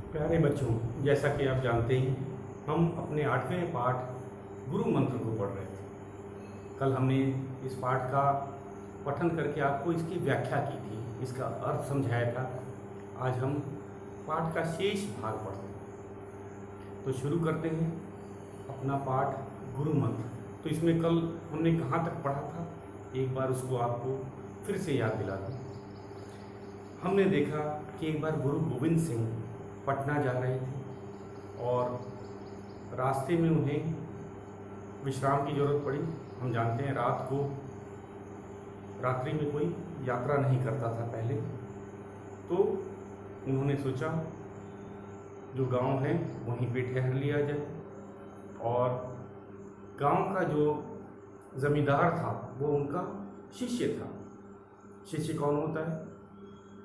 प्यारे बच्चों, जैसा कि आप जानते हैं, हम अपने 8वें पाठ गुरु मंत्र को पढ़ रहे थे। कल हमने इस पाठ का पठन करके आपको इसकी व्याख्या की थी, इसका अर्थ समझाया था। आज हम पाठ का शेष भाग पढ़ते हैं। तो शुरू करते हैं अपना पाठ गुरु मंत्र। तो इसमें कल हमने कहाँ तक पढ़ा था, एक बार उसको आपको फिर से याद दिला दूँ। हमने देखा कि एक बार गुरु गोविंद सिंह पटना जा रहे थे और रास्ते में उन्हें विश्राम की ज़रूरत पड़ी। हम जानते हैं रात्रि में कोई यात्रा नहीं करता था पहले, तो उन्होंने सोचा जो गांव है वहीं पे ठहर लिया जाए। और गांव का जो ज़मींदार था वो उनका शिष्य था। शिष्य कौन होता है?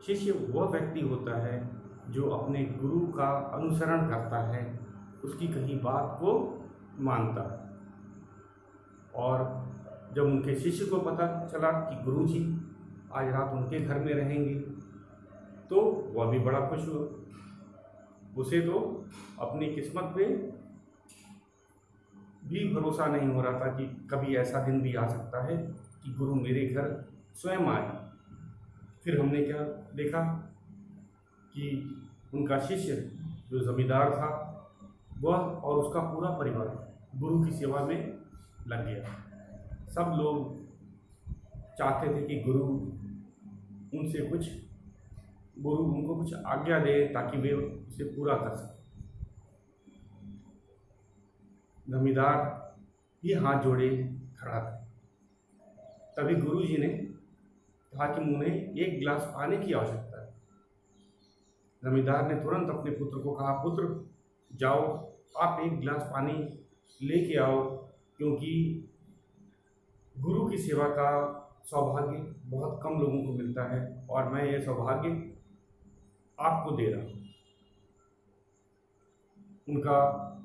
शिष्य वह व्यक्ति होता है जो अपने गुरु का अनुसरण करता है, उसकी कही बात को मानता है। और जब उनके शिष्य को पता चला कि गुरु जी आज रात उनके घर में रहेंगे, तो वह भी बड़ा खुश हुआ। उसे तो अपनी किस्मत पे भी भरोसा नहीं हो रहा था कि कभी ऐसा दिन भी आ सकता है कि गुरु मेरे घर स्वयं आए। फिर हमने क्या देखा कि उनका शिष्य जो ज़मींदार था वह और उसका पूरा परिवार गुरु की सेवा में लग गया। सब लोग चाहते थे कि गुरु उनको कुछ आज्ञा दे ताकि वे उसे पूरा कर सकें। ज़मींदार भी हाथ जोड़े खड़ा था। तभी गुरु जी ने कहा कि उन्हें एक गिलास पानी की आवश्यकता है। ज़मींदार ने तुरंत अपने पुत्र को कहा, पुत्र जाओ, आप एक गिलास पानी लेके आओ, क्योंकि गुरु की सेवा का सौभाग्य बहुत कम लोगों को मिलता है और मैं ये सौभाग्य आपको दे रहा हूँ। उनका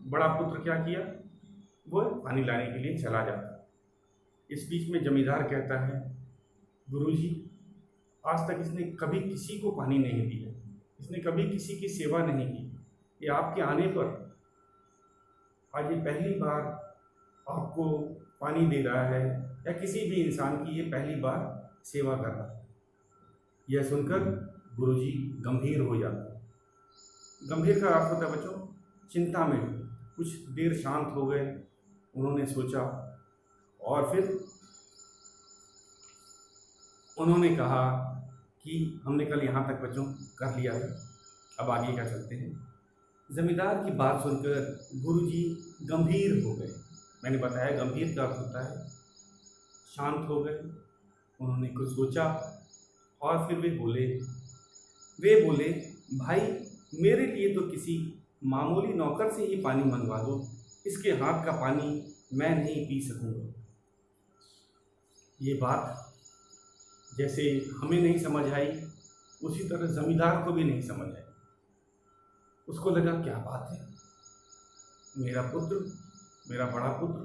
बड़ा पुत्र क्या किया, वो पानी लाने के लिए चला जाता। इस बीच में जमींदार कहता है, गुरुजी आज तक इसने कभी किसी को पानी नहीं दिया, इसने कभी किसी की सेवा नहीं की। ये आपके आने पर आज ये पहली बार आपको पानी दे रहा है, या किसी भी इंसान की ये पहली बार सेवा कर रहा है। यह सुनकर गुरुजी गंभीर हो जाते। गंभीर का अर्थ होता है बच्चों चिंता में। कुछ देर शांत हो गए, उन्होंने सोचा और फिर उन्होंने कहा कि हमने कल यहाँ तक बच्चों कर लिया है, अब आगे क्या चलते हैं। ज़मींदार की बात सुनकर गुरुजी गंभीर हो गए। मैंने बताया गंभीर का अर्थ होता है शांत हो गए। उन्होंने कुछ सोचा और फिर वे बोले भाई मेरे लिए तो किसी मामूली नौकर से ही पानी मंगवा दो, इसके हाथ का पानी मैं नहीं पी सकूँगा। ये बात जैसे हमें नहीं समझ आई, उसी तरह ज़मींदार को भी नहीं समझ आई। उसको लगा क्या बात है, मेरा बड़ा पुत्र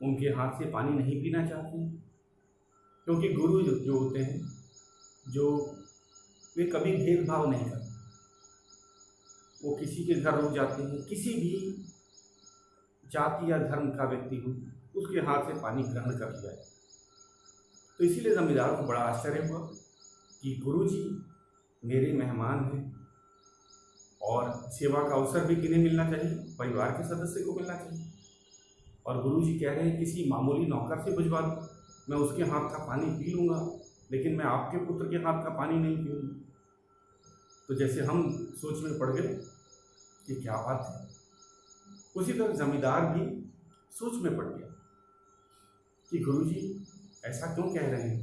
उनके हाथ से पानी नहीं पीना चाहते हैं। क्योंकि गुरु जो होते हैं, जो वे कभी भेदभाव नहीं करते। वो किसी के घर रुक जाते हैं, किसी भी जाति या धर्म का व्यक्ति हो, उसके हाथ से पानी ग्रहण कर लिया जाए। तो इसीलिए ज़मींदार को बड़ा आश्चर्य हुआ कि गुरुजी मेरे मेहमान हैं और सेवा का अवसर भी किन्हें मिलना चाहिए, परिवार के सदस्य को मिलना चाहिए। और गुरुजी कह रहे हैं किसी मामूली नौकर से भिजवा दो, मैं उसके हाथ का पानी पी लूँगा, लेकिन मैं आपके पुत्र के हाथ का पानी नहीं पीऊँगा। तो जैसे हम सोच में पड़ गए कि क्या बात है, उसी तरह ज़मींदार भी सोच में पड़ गया कि गुरुजी ऐसा क्यों कह रहे हैं।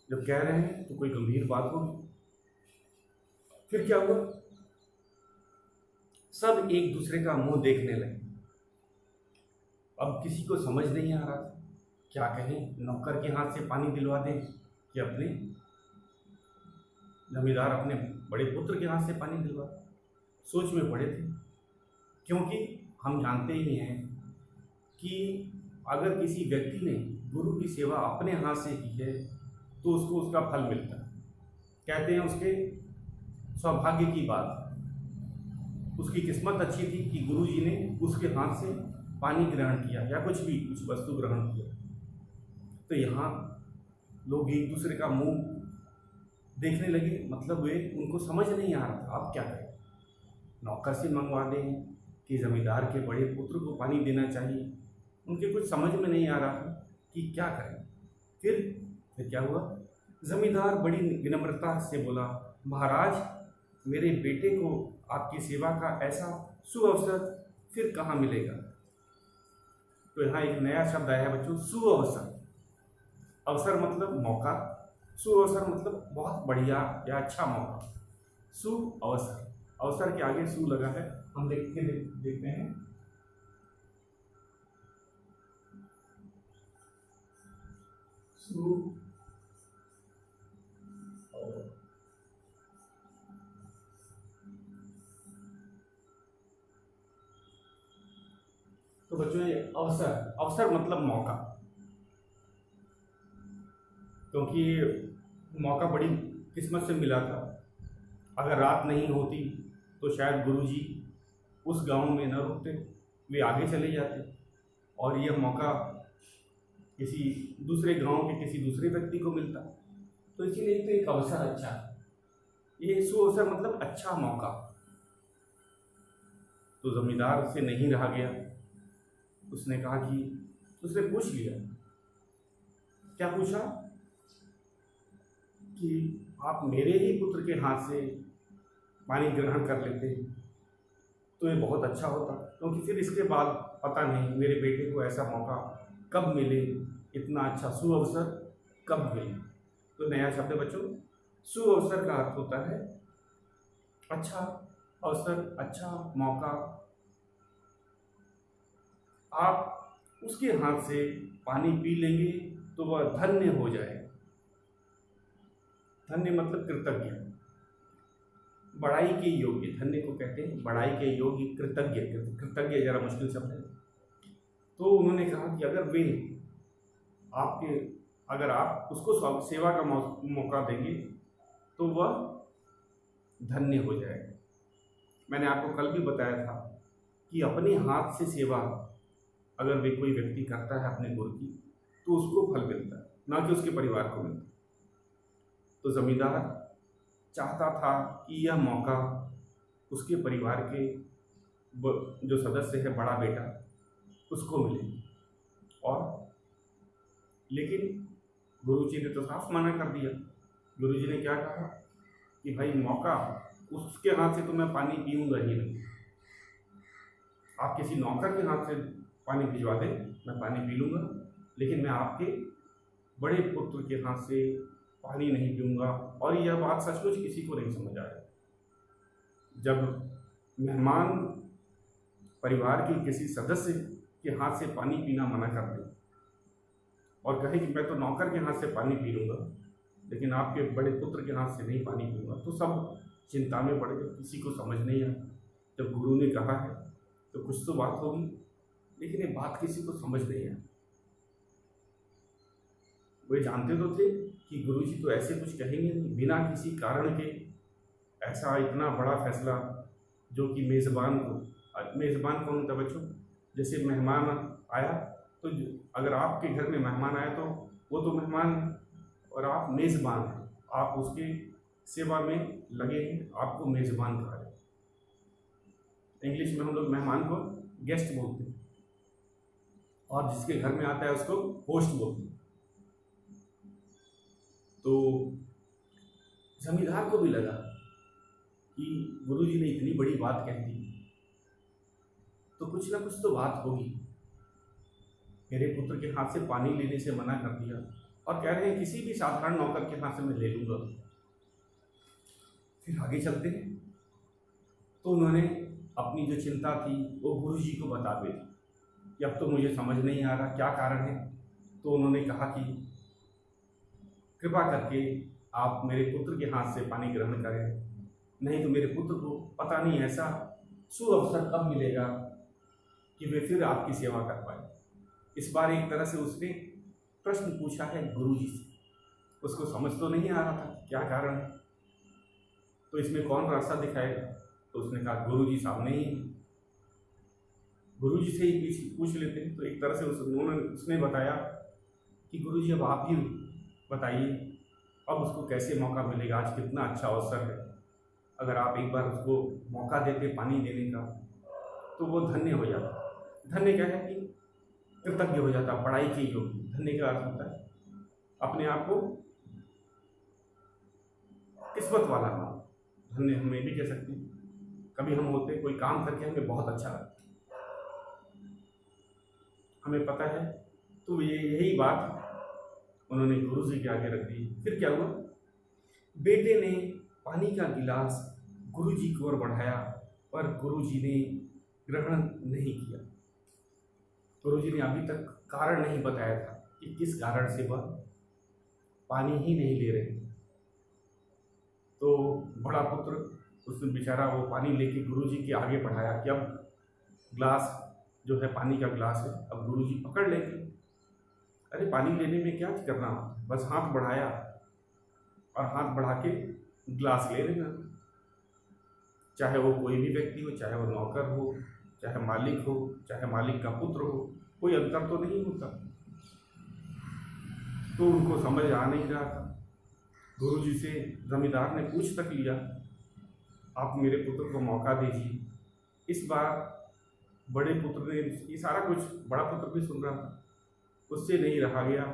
जब कह रहे हैं तो कोई गंभीर बात होगी। फिर क्या हुआ, सब एक दूसरे का मुंह देखने लगे। अब किसी को समझ नहीं आ रहा था क्या कहें, नौकर के हाथ से पानी दिलवा दें कि अपने ज़मींदार अपने बड़े पुत्र के हाथ से पानी दिलवा। सोच में पड़े थे, क्योंकि हम जानते ही हैं कि अगर किसी व्यक्ति ने गुरु की सेवा अपने हाथ से की है तो उसको उसका फल मिलता है। कहते हैं उसके सौभाग्य की बात। उसकी किस्मत अच्छी थी कि गुरुजी ने उसके हाथ से पानी ग्रहण किया या कुछ भी कुछ वस्तु ग्रहण किया। तो यहाँ लोग एक दूसरे का मुंह देखने लगे, मतलब वे उनको समझ नहीं आ रहा था अब क्या करें। नौकर से मंगवा दें कि जमींदार के बड़े पुत्र को पानी देना चाहिए, उनके कुछ समझ में नहीं आ रहा था कि क्या करें। फिर क्या हुआ, जमींदार बड़ी विनम्रता से बोला, महाराज मेरे बेटे को आपकी सेवा का ऐसा सुअवसर फिर कहाँ मिलेगा। तो यहाँ एक नया शब्द आया है बच्चों, सुअवसर। अवसर मतलब मौका, सुअवसर मतलब बहुत बढ़िया या अच्छा मौका। सुअवसर, अवसर के आगे सु लगा है, हम देखते हैं। सु तो बच्चों ये अवसर, अवसर मतलब मौका, क्योंकि मौका बड़ी किस्मत से मिला था। अगर रात नहीं होती तो शायद गुरुजी उस गांव में न रुकते, वे आगे चले जाते और यह मौका किसी दूसरे गांव के किसी दूसरे व्यक्ति को मिलता। तो इसीलिए तो एक अवसर अच्छा है, ये सुअवसर मतलब अच्छा मौका। तो जमींदार से नहीं रहा गया, उसने कहा कि उसने पूछ लिया, क्या पूछा कि आप मेरे ही पुत्र के हाथ से पानी ग्रहण कर लेते तो ये बहुत अच्छा होता, क्योंकि फिर इसके बाद पता नहीं मेरे बेटे को ऐसा मौका कब मिले, इतना अच्छा सुअवसर कब मिले। तो नया शब्द है बच्चों, सुअवसर का अर्थ होता है अच्छा अवसर, अच्छा मौका। आप उसके हाथ से पानी पी लेंगे तो वह धन्य हो जाएगा। धन्य मतलब कृतज्ञ, बड़ाई के योग्य, धन्य को कहते हैं बड़ाई के योग्य, कृतज्ञ। कृतज्ञ जरा मुश्किल शब्द है। तो उन्होंने कहा कि अगर आप उसको सेवा का मौका देंगे तो वह धन्य हो जाएगा। मैंने आपको कल भी बताया था कि अपने हाथ से सेवा अगर वे कोई व्यक्ति करता है अपने गुरु की, तो उसको फल मिलता है, ना कि उसके परिवार को मिलता। तो जमींदार चाहता था कि यह मौका उसके परिवार के जो सदस्य है, बड़ा बेटा, उसको मिले। और लेकिन गुरुजी ने तो साफ मना कर दिया। गुरुजी ने क्या कहा कि भाई मौका उसके हाथ से तो मैं पानी पीऊँगा ही नहीं, आप किसी नौकर के हाथ से पानी भिजवा दें, मैं पानी पी लूँगा, लेकिन मैं आपके बड़े पुत्र के हाथ से पानी नहीं पीऊँगा। और यह बात सचमुच किसी को नहीं समझ आया। जब मेहमान परिवार के किसी सदस्य के हाथ से पानी पीना मना कर दे और कहे कि मैं तो नौकर के हाथ से पानी पी लूँगा, लेकिन आपके बड़े पुत्र के हाथ से नहीं पानी पीऊँगा, तो सब चिंता में पड़ गए, किसी को समझ नहीं आया। जब गुरु ने कहा है तो कुछ तो बात होगी, लेकिन ये बात किसी को समझ नहीं आया। वे जानते तो थे कि गुरुजी तो ऐसे कुछ कहेंगे नहीं, बिना किसी कारण के ऐसा इतना बड़ा फैसला, जो कि मेज़बान कौन होता है बच्चों? जैसे मेहमान आया, तो अगर आपके घर में मेहमान आया तो वो तो मेहमान है और आप मेज़बान हैं, आप उसके सेवा में लगे हैं, आपको मेज़बान कहा जाए। इंग्लिश में हम लोग मेहमान को गेस्ट बोलते हैं और जिसके घर में आता है उसको होस्ट बोलते हैं। तो जमींदार को भी लगा कि गुरुजी ने इतनी बड़ी बात कह दी, तो कुछ ना कुछ तो बात होगी। मेरे पुत्र के हाथ से पानी लेने से मना कर दिया और कह रहे हैं किसी भी साधारण नौकर के हाथ से मैं ले लूँगा। फिर आगे चलते हैं। तो उन्होंने अपनी जो चिंता थी वो गुरुजी को बता दी कि अब तो मुझे समझ नहीं आ रहा क्या कारण है। तो उन्होंने कहा कि कृपा करके आप मेरे पुत्र के हाथ से पानी ग्रहण करें, नहीं तो मेरे पुत्र को पता नहीं ऐसा सुअवसर कब मिलेगा कि वे फिर आपकी सेवा कर पाए। इस बार एक तरह से उसने प्रश्न पूछा है गुरुजी से, उसको समझ तो नहीं आ रहा था क्या कारण है, तो इसमें कौन रास्ता दिखाएगा। तो उसने कहा गुरुजी सामने ही हैं, गुरुजी से ही पूछ लेते हैं। तो एक तरह से उसने बताया कि गुरुजी अब आप ही बताइए, अब उसको कैसे मौका मिलेगा, आज कितना अच्छा अवसर है, अगर आप एक बार उसको मौका देते पानी देने का तो वो धन्य हो जाता। धन्य क्या है कि कृतज्ञ हो जाता, पढ़ाई के योग्य। धन्य का अर्थ होता है अपने आप को किस्मत वाला मानो। धन्य हम ये भी कह सकते हैं, कभी हम होते कोई काम करके हमें बहुत अच्छा लगता, हमें पता है, तो यही बात उन्होंने गुरुजी के आगे रख दी। फिर क्या हुआ, बेटे ने पानी का गिलास गुरुजी की ओर बढ़ाया, पर गुरुजी ने ग्रहण नहीं किया। गुरुजी ने अभी तक कारण नहीं बताया था कि किस कारण से वह पानी ही नहीं ले रहे। तो बड़ा पुत्र उसने बेचारा वो पानी लेके गुरुजी के आगे बढ़ाया कि अब ग्लास जो है, पानी का ग्लास है, अब गुरुजी पकड़ लेंगे। अरे पानी लेने में क्या करना, बस हाथ बढ़ाया और हाथ बढ़ा के ग्लास ले लेना। चाहे वो कोई भी व्यक्ति हो, चाहे वो नौकर हो, चाहे मालिक हो, चाहे मालिक का पुत्र हो, कोई अंतर तो नहीं होता। तो उनको समझ आ नहीं रहा था। गुरुजी से जमींदार ने पूछ तक लिया, आप मेरे पुत्र को मौका दीजिए। इस बार बड़े पुत्र ने, ये सारा कुछ बड़ा पुत्र भी सुन रहा था, उससे नहीं रहा गया।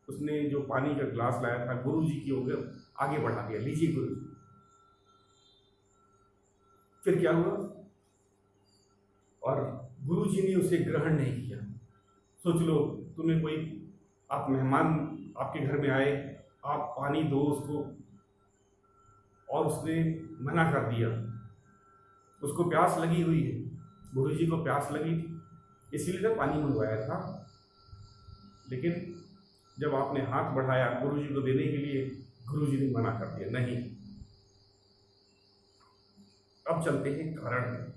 उसने जो पानी का गिलास लाया था गुरुजी की ओर आगे बढ़ा दिया, लीजिए गुरुजी। फिर क्या हुआ, और गुरुजी ने उसे ग्रहण नहीं किया। सोच लो, तुम्हें कोई, आप मेहमान आपके घर में आए, आप पानी दो उसको, और उसने मना कर दिया। उसको प्यास लगी हुई है, गुरुजी को प्यास लगी थी, इसीलिए तो पानी मंगवाया था। लेकिन जब आपने हाथ बढ़ाया गुरुजी को देने के लिए, गुरुजी ने मना कर दिया, नहीं। अब चलते हैं कारण में।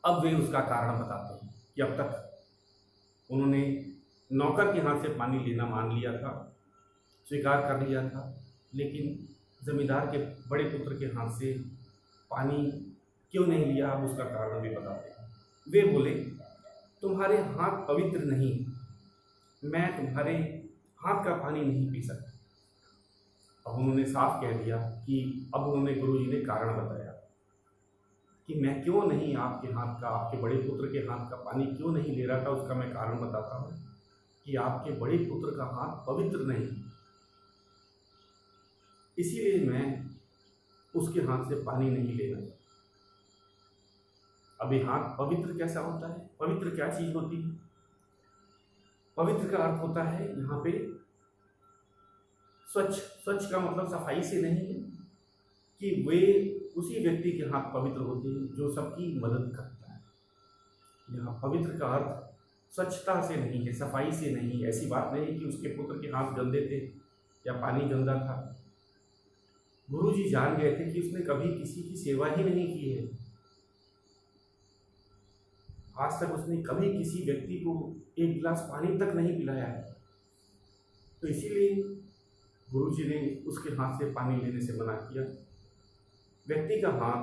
अब वे उसका कारण बताते हैं कि अब तक उन्होंने नौकर के हाथ से पानी लेना मान लिया था, स्वीकार कर लिया था, लेकिन जमींदार के बड़े पुत्र के हाथ से पानी क्यों नहीं लिया, अब उसका कारण भी बताते हैं। वे बोले, तुम्हारे हाथ पवित्र नहीं, मैं तुम्हारे हाथ का पानी नहीं पी सकता। अब उन्होंने साफ कह दिया कि अब उन्होंने गुरुजी ने कारण बताया कि मैं क्यों नहीं आपके हाथ का, आपके बड़े पुत्र के हाथ का पानी क्यों नहीं ले रहा था। उसका मैं कारण बताता हूँ कि आपके बड़े पुत्र का हाथ पवित्र नहीं, इसीलिए मैं उसके हाथ से पानी नहीं लेना चाहता। अभी हाथ पवित्र कैसा होता है, पवित्र क्या चीज होती है? पवित्र का अर्थ होता है यहाँ पे स्वच्छ। स्वच्छ का मतलब सफाई से नहीं है कि वे उसी व्यक्ति के हाथ पवित्र होते हैं जो सबकी मदद करता है। यहाँ पवित्र का अर्थ स्वच्छता से नहीं है, सफाई से नहीं है। ऐसी बात नहीं कि उसके पुत्र के हाथ गंदे थे या पानी गंदा था। गुरुजी जान गए थे कि उसने कभी किसी की सेवा ही नहीं की है, आज तक उसने कभी किसी व्यक्ति को एक गिलास पानी तक नहीं पिलाया है। तो इसीलिए गुरुजी ने उसके हाथ से पानी लेने से मना किया। व्यक्ति का हाथ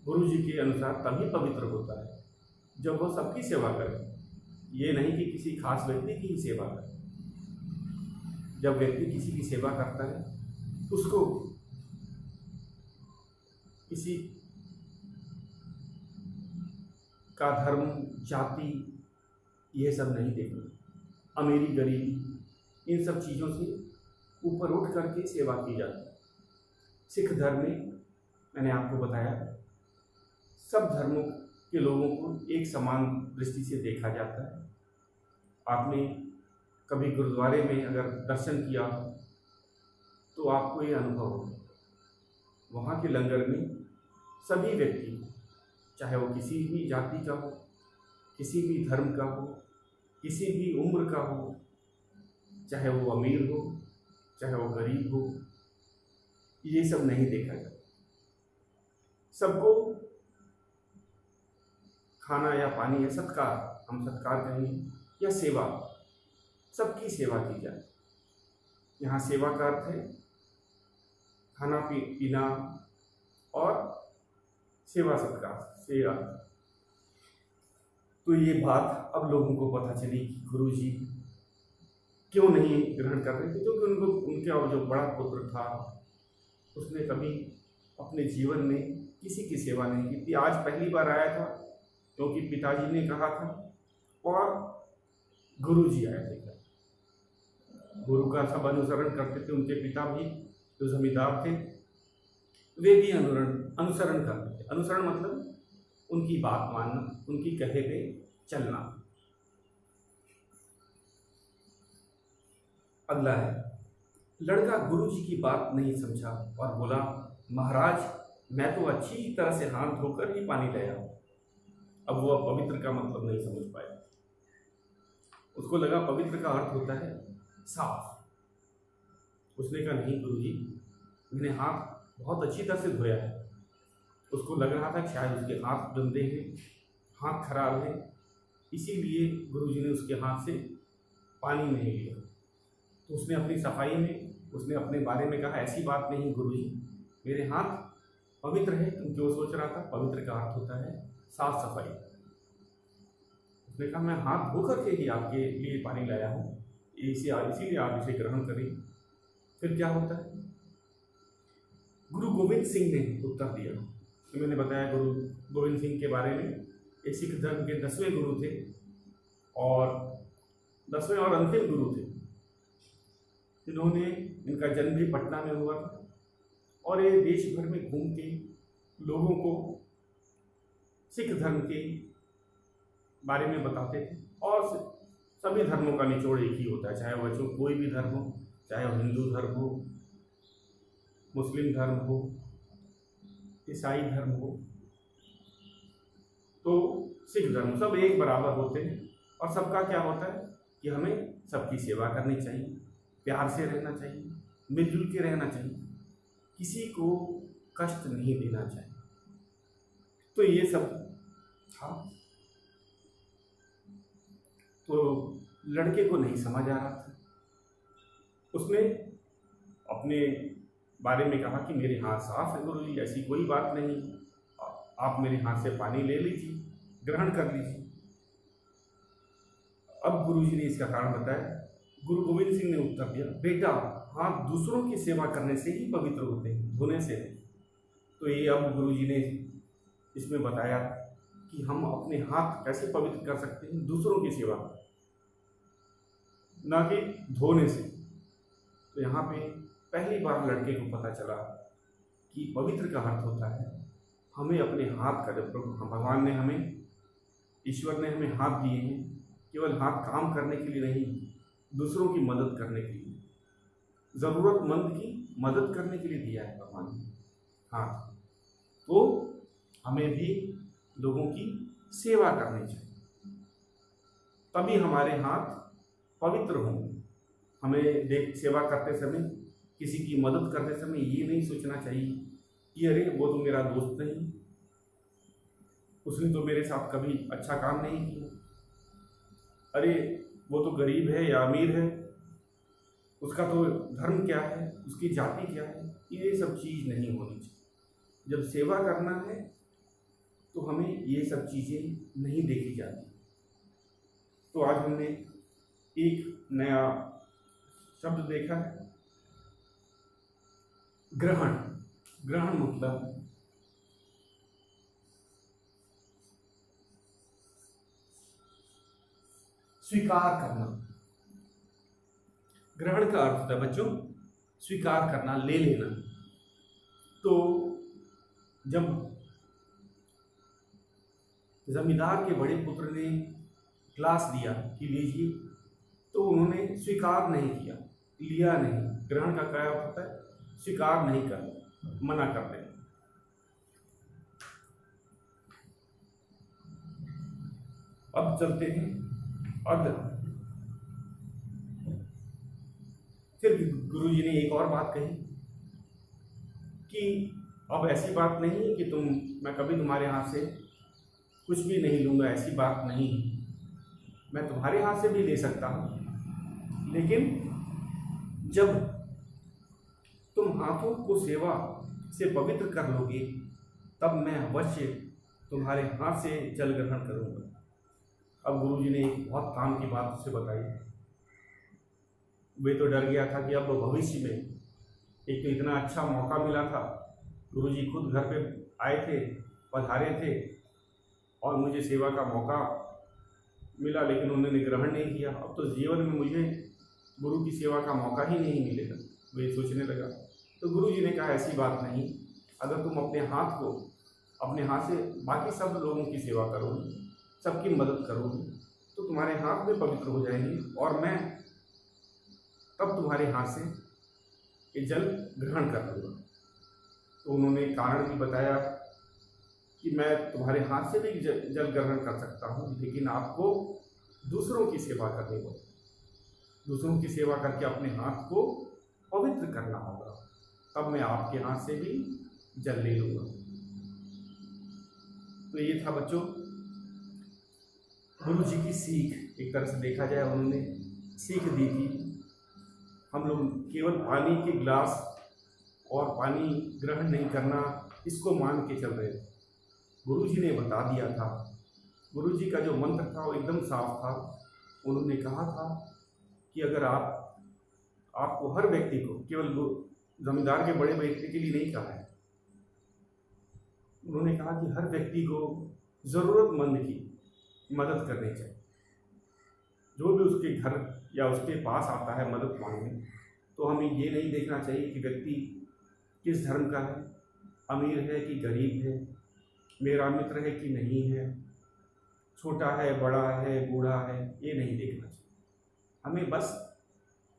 गुरुजी के अनुसार तभी पवित्र होता है जब वह सबकी सेवा करे, ये नहीं कि किसी खास व्यक्ति की ही सेवा करे। जब व्यक्ति किसी की सेवा करता है, उसको किसी का धर्म, जाति, यह सब नहीं देखना, अमीरी गरीबी, इन सब चीज़ों से ऊपर उठ करके सेवा की जाती है। सिख धर्म में मैंने आपको बताया, सब धर्मों के लोगों को एक समान दृष्टि से देखा जाता है। आपने कभी गुरुद्वारे में अगर दर्शन किया तो आपको ये अनुभव होगा, वहाँ के लंगर में सभी व्यक्ति, चाहे वो किसी भी जाति का हो, किसी भी धर्म का हो, किसी भी उम्र का हो, चाहे वो अमीर हो, चाहे वो गरीब हो, ये सब नहीं देखा जाता। सबको खाना या पानी या सत्कार, हम सत्कार कहेंगे, या सेवा, सबकी सेवा की जाए। यहाँ सेवा का अर्थ है खाना पीना और सेवा सत्कार सेवा। तो ये बात अब लोगों को पता चली कि गुरुजी क्यों नहीं ग्रहण कर रहे थे, क्योंकि उनको उनका जो बड़ा पुत्र था उसने कभी अपने जीवन में किसी की सेवा नहीं की थी। आज पहली बार आया था क्योंकि पिताजी ने कहा था और गुरुजी आए थे। गुरु का सब अनुसरण करते थे, उनके पिता भी जो जमींदार थे वे भी अनुसरण करते थे। अनुसरण मतलब उनकी बात मानना, उनकी कहे पे चलना। अगला है, लड़का गुरुजी की बात नहीं समझा और बोला, महाराज मैं तो अच्छी तरह से हाथ धोकर ही पानी लाया। अब वो पवित्र का मतलब नहीं समझ पाया। उसको लगा पवित्र का अर्थ होता है साफ। उसने कहा नहीं गुरुजी, मैंने हाथ बहुत अच्छी तरह से धोया है। उसको लग रहा था कि शायद उसके हाथ गंदे हैं, हाथ खराब है, इसीलिए गुरुजी ने उसके हाथ से पानी नहीं लिया। तो उसने अपनी सफाई में उसने अपने बारे में कहा, ऐसी बात नहीं गुरुजी, मेरे हाथ पवित्र है। क्योंकि वो सोच रहा था पवित्र का अर्थ होता है साफ सफाई। उसने कहा मैं हाथ धो करके ही आपके लिए पानी लाया हूँ, इसीलिए आप इसे ग्रहण करिए। फिर क्या होता है, गुरु गोविंद सिंह ने उत्तर दिया। तो मैंने बताया गुरु गोविंद सिंह के बारे में, ये सिख धर्म के 10वें गुरु थे और 10वें और अंतिम गुरु थे। इन्होंने इनका जन्म भी पटना में हुआ था और ये देश भर में घूम के लोगों को सिख धर्म के बारे में बताते थे। और सभी धर्मों का निचोड़ एक ही होता है, चाहे वह कोई भी धर्म हो, चाहे वो हिंदू धर्म हो, मुस्लिम धर्म हो, ईसाई धर्म हो, तो सिख धर्म, सब एक बराबर होते हैं। और सबका क्या होता है कि हमें सबकी सेवा करनी चाहिए, प्यार से रहना चाहिए, मिलजुल के रहना चाहिए, किसी को कष्ट नहीं देना चाहिए। तो ये सब था। तो लड़के को नहीं समझ आ रहा था। उसने अपने बारे में कहा कि मेरे हाथ साफ है गुरुजी, ऐसी कोई बात नहीं, आप मेरे हाथ से पानी ले लीजिए, ग्रहण कर लीजिए। अब गुरुजी ने इसका कारण बताया। गुरु गोविंद सिंह ने उत्तर दिया, बेटा हाथ दूसरों की सेवा करने से ही पवित्र होते हैं, धोने से नहीं। तो ये अब गुरुजी ने इसमें बताया कि हम अपने हाथ कैसे पवित्र कर सकते हैं, दूसरों की सेवा, ना कि धोने से। तो यहाँ पे पहली बार लड़के को पता चला कि पवित्र का अर्थ होता है हमें अपने हाथ का, जब भगवान ने हमें, ईश्वर ने हमें हाथ दिए हैं, केवल हाथ काम करने के लिए नहीं, दूसरों की मदद करने के लिए, ज़रूरतमंद की मदद करने के लिए दिया है भगवान ने हाथ। तो हमें भी लोगों की सेवा करनी चाहिए, तभी हमारे हाथ पवित्र होंगे। हमें सेवा करते समय, किसी की मदद करते समय ये नहीं सोचना चाहिए कि अरे वो तो मेरा दोस्त नहीं, उसने तो मेरे साथ कभी अच्छा काम नहीं किया, अरे वो तो गरीब है या अमीर है, उसका तो धर्म क्या है, उसकी जाति क्या है, ये सब चीज़ नहीं होनी चाहिए। जब सेवा करना है तो हमें ये सब चीज़ें नहीं देखी जाती। तो आज हमने एक नया शब्द देखा है, ग्रहण। ग्रहण मतलब स्वीकार करना। ग्रहण का अर्थ होता है बच्चों स्वीकार करना, ले लेना। तो जब जमींदार के बड़े पुत्र ने क्लास दिया कि लीजिए, तो उन्होंने स्वीकार नहीं किया, लिया नहीं। ग्रहण का क्या अर्थ होता है, स्वीकार नहीं करना, मना कर देना। अब चलते हैं अर्ध। फिर गुरुजी ने एक और बात कही कि अब ऐसी बात नहीं है कि मैं कभी तुम्हारे हाथ से कुछ भी नहीं लूँगा, ऐसी बात नहीं है। मैं तुम्हारे हाथ से भी ले सकता हूँ, लेकिन जब तुम हाथों को सेवा से पवित्र कर लोगे तब मैं अवश्य तुम्हारे हाथ से जल ग्रहण करूँगा। अब गुरुजी ने एक बहुत काम की बात उसे बताई। वे तो डर गया था कि अब भविष्य में, एक तो इतना अच्छा मौका मिला था, गुरुजी खुद घर पे आए थे, पधारे थे और मुझे सेवा का मौका मिला, लेकिन उन्होंने ग्रहण नहीं किया। अब तो जीवन में मुझे गुरु की सेवा का मौका ही नहीं मिलेगा, वे सोचने लगा। तो गुरुजी ने कहा ऐसी बात नहीं, अगर तुम अपने हाथ से बाकी सब लोगों की सेवा करोगे, सबकी मदद करोगे, तो तुम्हारे हाथ में पवित्र हो जाएंगे और मैं तब तुम्हारे हाथ से ये जल ग्रहण कर लूँगा। तो उन्होंने कारण भी बताया कि मैं तुम्हारे हाथ से भी जल ग्रहण कर सकता हूँ, लेकिन आपको दूसरों की सेवा करनी होगी, दूसरों की सेवा करके अपने हाथ को पवित्र करना होगा, तब मैं आपके हाथ से भी जल ले लूँगा। तो ये था बच्चों गुरु जी की सीख। एक तरह से देखा जाए उन्होंने सीख दी थी। हम लोग केवल पानी के गिलास और पानी ग्रहण नहीं करना, इसको मान के चल रहे थे। गुरु जी ने बता दिया था, गुरु जी का जो मंत्र था वो एकदम साफ था। उन्होंने कहा था कि अगर आपको हर व्यक्ति को, केवल जमींदार के बड़े व्यक्ति के लिए नहीं कहा है, उन्होंने कहा कि हर व्यक्ति को ज़रूरतमंद की मदद करनी चाहिए। जो भी उसके घर या उसके पास आता है मदद मांगने, तो हमें ये नहीं देखना चाहिए कि व्यक्ति किस धर्म का है, अमीर है कि गरीब है, मेरा मित्र है कि नहीं है, छोटा है, बड़ा है, बूढ़ा है, ये नहीं देखना चाहिए। हमें बस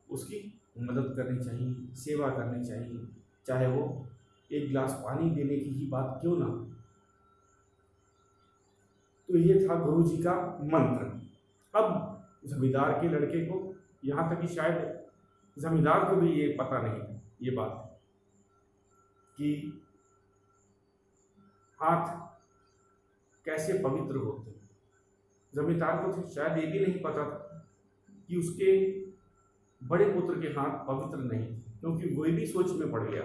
उसकी मदद करनी चाहिए, सेवा करनी चाहिए, चाहे वो एक गिलास पानी देने की ही बात क्यों ना। तो ये था गुरु जी का मंत्र। अब जमींदार के लड़के को, यहाँ तक कि शायद जमींदार को भी ये पता नहीं था ये बात कि हाथ कैसे पवित्र होते हैं। जमींदार को तो शायद ये भी नहीं पता था कि उसके बड़े पुत्र के हाथ पवित्र नहीं थे, क्योंकि वो भी सोच में पड़ गया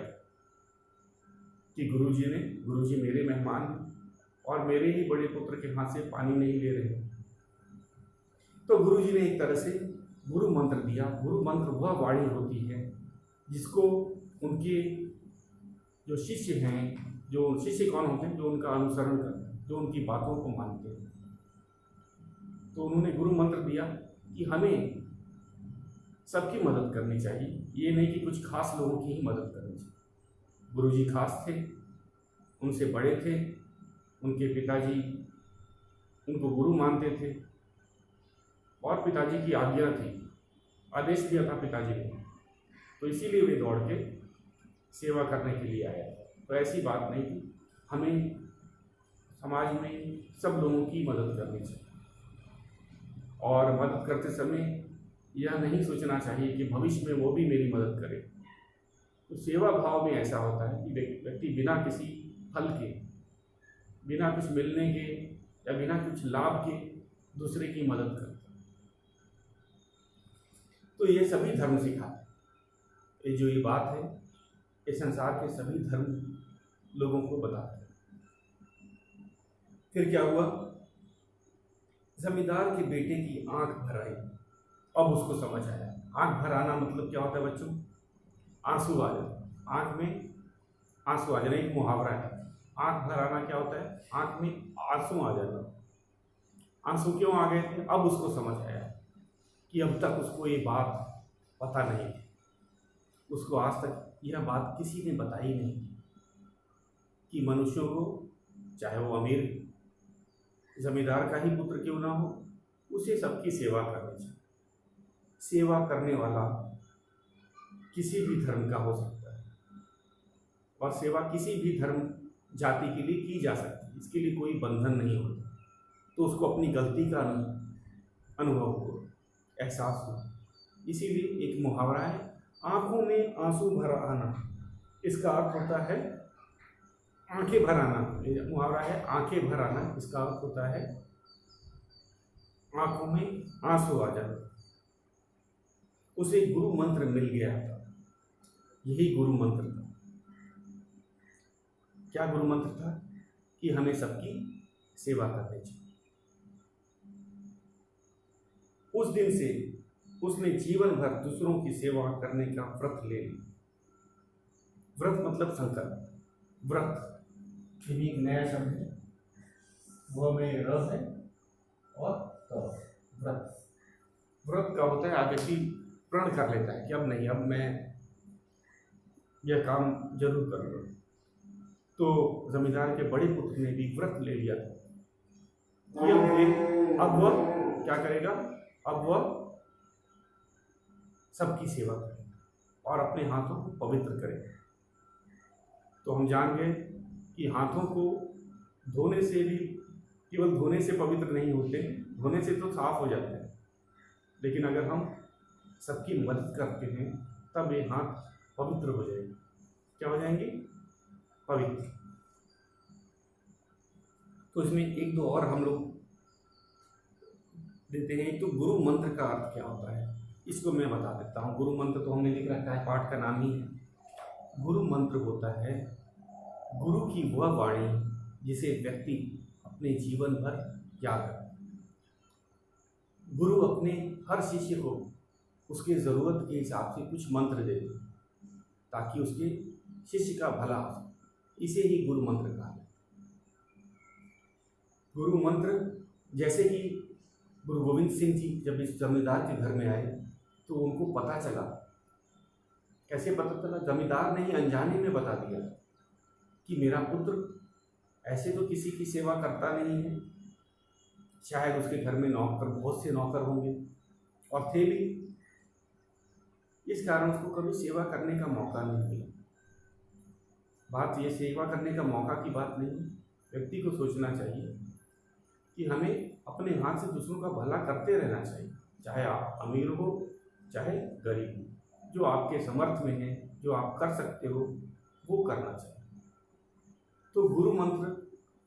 कि गुरुजी मेरे मेहमान हैं और मेरे ही बड़े पुत्र के हाथ से पानी नहीं ले रहे। तो गुरुजी ने एक तरह से गुरु मंत्र दिया। गुरु मंत्र वह वाणी होती है जिसको उनके जो शिष्य हैं, जो शिष्य कौन होते हैं, जो उनका अनुसरण करते हैं, जो उनकी बातों को मानते हैं। तो उन्होंने गुरु मंत्र दिया कि हमें सबकी मदद करनी चाहिए, ये नहीं कि कुछ खास लोगों की ही मदद करनी चाहिए। गुरुजी खास थे, उनसे बड़े थे, उनके पिताजी उनको गुरु मानते थे और पिताजी की आज्ञा थी, आदेश दिया था पिताजी ने, तो इसीलिए वे दौड़ के सेवा करने के लिए आया। तो ऐसी बात नहीं थी, हमें समाज में सब लोगों की मदद करनी चाहिए और मदद करते समय यह नहीं सोचना चाहिए कि भविष्य में वो भी मेरी मदद करे। तो सेवा भाव में ऐसा होता है कि व्यक्ति बिना किसी फल के, बिना कुछ मिलने के या बिना कुछ लाभ के दूसरे की मदद करता है। तो ये सभी धर्म सिखाते, ये जो ये बात है ये संसार के सभी धर्म लोगों को बताते हैं। फिर क्या हुआ, जमींदार के बेटे की आंख भर आई। अब उसको समझ आया, आंख भर आना मतलब क्या होता है बच्चों, आंसू आ जाना, आंख में आंसू आ जाना, एक मुहावरा है। आंख भर आना क्या होता है, आंख में आंसू आ जाना। आंसू क्यों आ गए थे, अब उसको समझ आया कि अब तक उसको ये बात पता नहीं थी, उसको आज तक यह बात किसी ने बताई नहीं थी कि मनुष्यों को, चाहे वो अमीर जमींदार का ही पुत्र क्यों ना हो, उसे सबकी सेवा करनी चाहिए। सेवा करने वाला किसी भी धर्म का हो सकता है और सेवा किसी भी धर्म जाति के लिए की जा सकती है, इसके लिए कोई बंधन नहीं होता। तो उसको अपनी गलती का अनुभव हो, एहसास हो। इसीलिए एक मुहावरा है, आंखों में आंसू भर आना, इसका अर्थ होता है आंखें भर आना। मुहावरा है आंखें भर आना, इसका अर्थ होता है आंखों में आंसू आ जाना। उसे गुरु मंत्र मिल गया था, यही गुरु मंत्र था। क्या गुरु मंत्र था, कि हमें सबकी सेवा करनी चाहिए। उस दिन से उसने जीवन भर दूसरों की सेवा करने का व्रत ले लिया। व्रत मतलब संकल्प। व्रत ये भी एक नया शब्द है, वो में रस है और व्रत। व्रत का होता है आप व्यक्ति प्रण कर लेता है कि अब नहीं, अब मैं यह काम जरूर करूँगा। तो जमींदार के बड़े पुत्र ने भी व्रत ले लिया था कि अब वह क्या करेगा, अब वह सबकी सेवा करेगा और अपने हाथों को पवित्र करेगा। तो हम जान गए कि हाथों को धोने से भी, केवल धोने से पवित्र नहीं होते, धोने से तो साफ हो जाते हैं, लेकिन अगर हम सबकी मदद करते हैं तब ये हाथ पवित्र हो जाएंगे। क्या हो जाएंगे? पवित्र। तो इसमें एक दो और हम लोग देते हैं। तो गुरु मंत्र का अर्थ क्या होता है, इसको मैं बता देता हूँ। गुरु मंत्र तो हमने लिख रखा है, पाठ का नाम ही है। गुरु मंत्र होता है गुरु की वह वाणी जिसे व्यक्ति अपने जीवन भर याद रखे। गुरु अपने हर शिष्य को उसके ज़रूरत के हिसाब से कुछ मंत्र देते ताकि उसके शिष्य का भला हो। इसे ही गुरु मंत्र कहा है। गुरु मंत्र जैसे कि गुरु गोविंद सिंह जी जब इस जमींदार के घर में आए तो उनको पता चला। कैसे पता चला? जमींदार ने ही अनजाने में बता दिया कि मेरा पुत्र ऐसे तो किसी की सेवा करता नहीं है, शायद उसके घर में नौकर, बहुत से नौकर होंगे और थे भी, इस कारण उसको कभी सेवा करने का मौका नहीं मिला। बात ये सेवा करने का मौका की बात नहीं, व्यक्ति को सोचना चाहिए कि हमें अपने हाथ से दूसरों का भला करते रहना चाहिए, चाहे आप अमीर हो चाहे गरीब हो। जो आपके समर्थ में है, जो आप कर सकते हो, वो करना चाहिए। तो गुरु मंत्र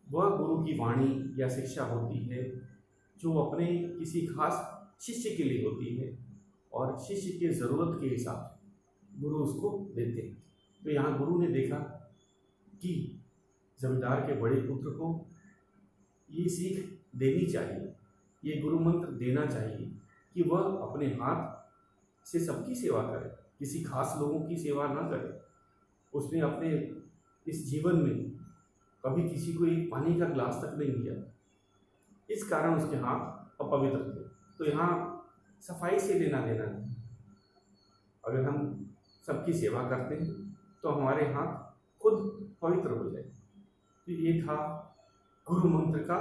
वह गुरु की वाणी या शिक्षा होती है जो अपने किसी खास शिष्य के लिए होती है और शिष्य के ज़रूरत के हिसाब से गुरु उसको देते हैं। तो यहाँ गुरु ने देखा कि जमींदार के बड़े पुत्र को ये सीख देनी चाहिए, ये गुरु मंत्र देना चाहिए कि वह अपने हाथ से सबकी सेवा करे, किसी खास लोगों की सेवा ना करे। उसने अपने इस जीवन में कभी किसी को एक पानी का गिलास तक नहीं दिया, इस कारण उसके हाथ अपवित्र थे। तो यहाँ सफाई से लेना देना नहीं। अगर हम सबकी सेवा करते हैं तो हमारे हाथ खुद पवित्र हो जाए। तो ये था गुरु मंत्र का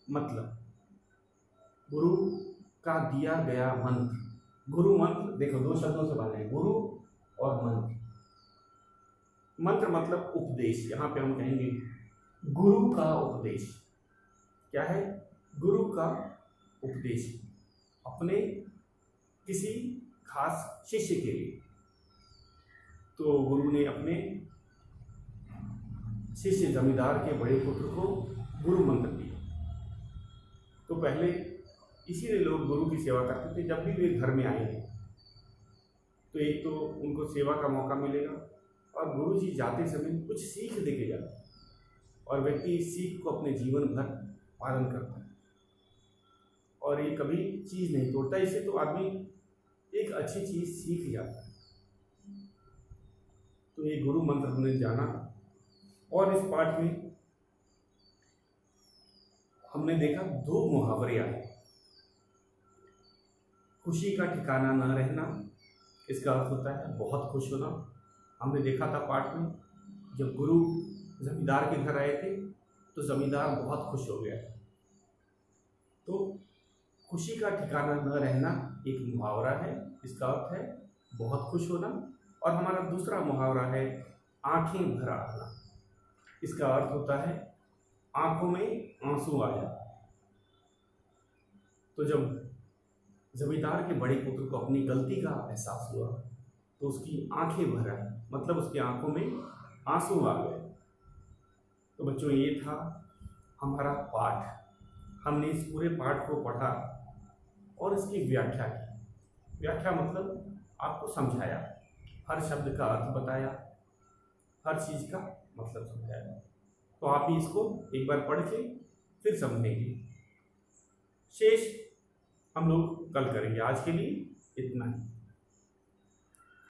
मतलब, गुरु का दिया गया मंत्र। गुरु मंत्र देखो दो शब्दों से बने हैं, गुरु और मंत्र। मंत्र मतलब उपदेश। यहाँ पे हम कहेंगे गुरु का उपदेश। क्या है? गुरु का उपदेश अपने किसी खास शिष्य के लिए। तो गुरु ने अपने शिष्य जमींदार के बड़े पुत्र को गुरु मंत्र दिया। तो पहले इसीलिए लोग गुरु की सेवा करते थे। जब भी वे घर में आएंगे तो एक तो उनको सेवा का मौका मिलेगा और गुरु जी जाते समय कुछ सीख दे के जाते हैं और व्यक्ति इस सीख को अपने जीवन भर पालन करता है और ये कभी चीज़ नहीं तोड़ता। इससे तो आदमी एक अच्छी चीज़ सीख जाता है। तो ये गुरु मंत्र हमने जाना और इस पाठ में हमने देखा दो मुहावरे आए। खुशी का ठिकाना न रहना, इसका अर्थ होता है बहुत खुश होना। हमने देखा था पाठ में, जब गुरु जमींदार के घर आए थे तो जमींदार बहुत खुश हो गया। तो खुशी का ठिकाना न रहना एक मुहावरा है, इसका अर्थ है बहुत खुश होना। और हमारा दूसरा मुहावरा है आंखें भर आना, इसका अर्थ होता है आंखों में आंसू आ जाना। तो जब जमींदार के बड़े पुत्र को अपनी गलती का एहसास हुआ तो उसकी आंखें भर आई, मतलब उसकी आंखों में आंसू आ गए। तो बच्चों ये था हमारा पाठ। हमने इस पूरे पाठ को पढ़ा और इसकी व्याख्या की। व्याख्या मतलब आपको समझाया, हर शब्द का अर्थ बताया, हर चीज़ का मतलब समझाया। तो आप भी इसको एक बार पढ़ के फिर समझेंगे। शेष हम लोग कल करेंगे। आज के लिए इतना ही।